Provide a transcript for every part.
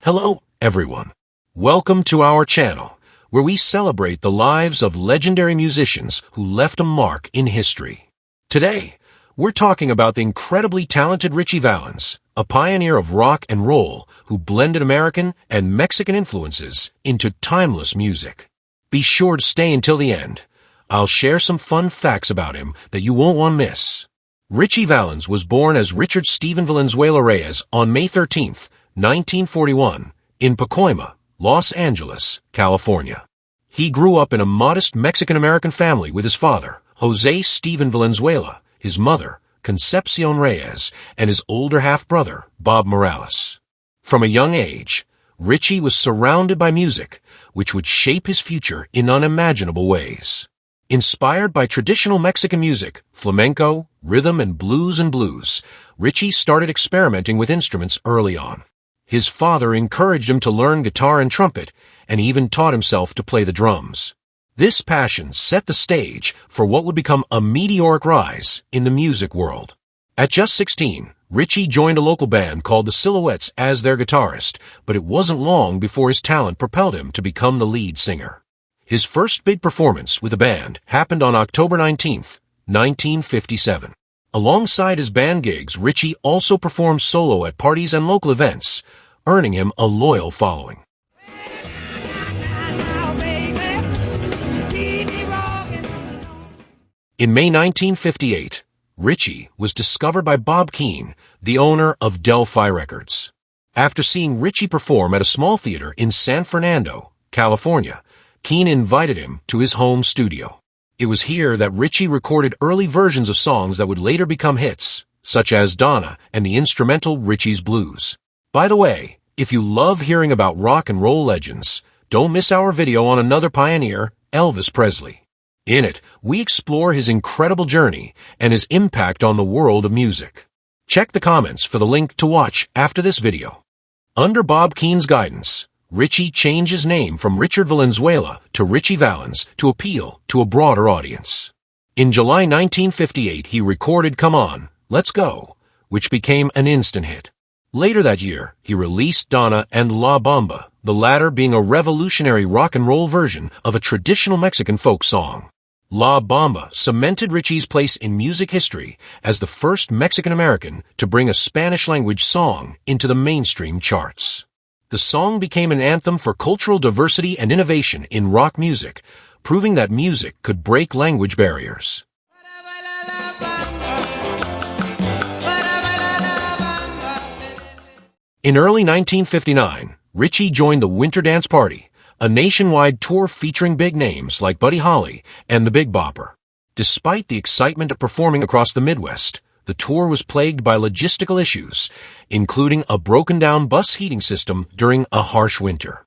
Hello, everyone. Welcome to our channel, where we celebrate the lives of legendary musicians who left a mark in history. Today, we're talking about the incredibly talented Ritchie Valens, a pioneer of rock and roll who blended American and Mexican influences into timeless music. Be sure to stay until the end. I'll share some fun facts about him that you won't want to miss. Ritchie Valens was born as Richard Stephen Valenzuela Reyes on May 13, 1941, in Pacoima, Los Angeles, California. He grew up in a modest Mexican-American family with his father, Jose Stephen Valenzuela, his mother, Concepcion Reyes, and his older half-brother, Bob Morales. From a young age, Ritchie was surrounded by music, which would shape his future in unimaginable ways. Inspired by traditional Mexican music, flamenco, rhythm and blues, Ritchie started experimenting with instruments early on. His father encouraged him to learn guitar and trumpet, and even taught himself to play the drums. This passion set the stage for what would become a meteoric rise in the music world. At just 16, Ritchie joined a local band called the Silhouettes as their guitarist, but it wasn't long before his talent propelled him to become the lead singer. His first big performance with the band happened on October 19, 1957. Alongside his band gigs, Ritchie also performed solo at parties and local events, earning him a loyal following. In May 1958, Ritchie was discovered by Bob Keane, the owner of Delphi Records. After seeing Ritchie perform at a small theater in San Fernando, California, Keane invited him to his home studio. It was here that Ritchie recorded early versions of songs that would later become hits, such as Donna and the instrumental Ritchie's Blues. By the way, if you love hearing about rock and roll legends, don't miss our video on another pioneer, Elvis Presley. In it, we explore his incredible journey and his impact on the world of music. Check the comments for the link to watch after this video. Under Bob Keane's guidance, Ritchie changed his name from Richard Valenzuela to Ritchie Valens to appeal to a broader audience. In July 1958, he recorded Come On, Let's Go, which became an instant hit. Later that year, he released Donna and La Bamba, the latter being a revolutionary rock and roll version of a traditional Mexican folk song. La Bamba cemented Ritchie's place in music history as the first Mexican-American to bring a Spanish-language song into the mainstream charts. The song became an anthem for cultural diversity and innovation in rock music, proving that music could break language barriers. In early 1959, Ritchie joined the Winter Dance Party, a nationwide tour featuring big names like Buddy Holly and the Big Bopper. Despite the excitement of performing across the Midwest, the tour was plagued by logistical issues, including a broken-down bus heating system during a harsh winter.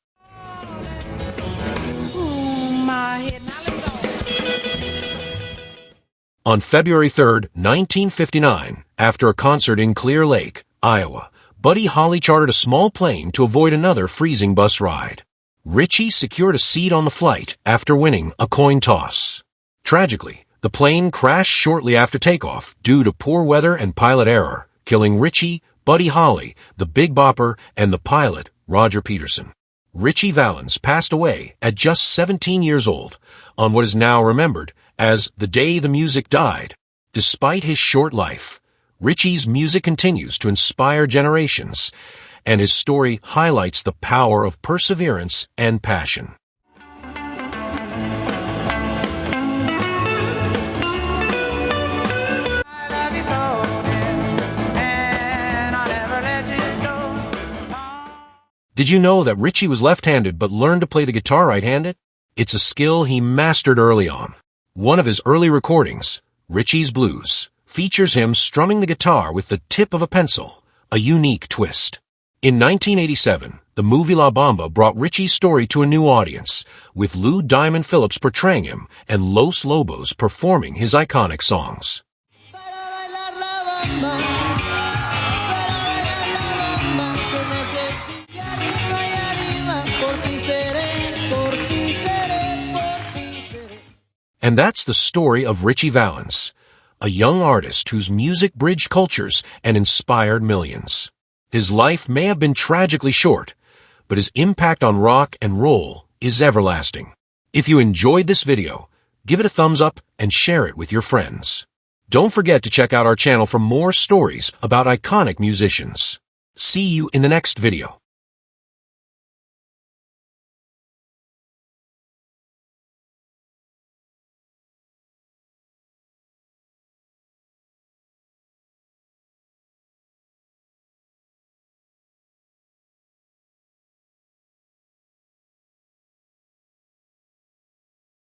On February 3, 1959, after a concert in Clear Lake, Iowa, Buddy Holly chartered a small plane to avoid another freezing bus ride. Ritchie secured a seat on the flight after winning a coin toss. Tragically, the plane crashed shortly after takeoff due to poor weather and pilot error, killing Ritchie, Buddy Holly, the Big Bopper, and the pilot, Roger Peterson. Ritchie Valens passed away at just 17 years old, on what is now remembered as the day the music died. Despite his short life, Ritchie's music continues to inspire generations, and his story highlights the power of perseverance and passion. Did you know that Ritchie was left-handed but learned to play the guitar right-handed? It's a skill he mastered early on. One of his early recordings, Ritchie's Blues, features him strumming the guitar with the tip of a pencil, a unique twist. In 1987, the movie La Bamba brought Ritchie's story to a new audience, with Lou Diamond Phillips portraying him and Los Lobos performing his iconic songs. And that's the story of Ritchie Valens, a young artist whose music bridged cultures and inspired millions. His life may have been tragically short, but his impact on rock and roll is everlasting. If you enjoyed this video, give it a thumbs up and share it with your friends. Don't forget to check out our channel for more stories about iconic musicians. See you in the next video.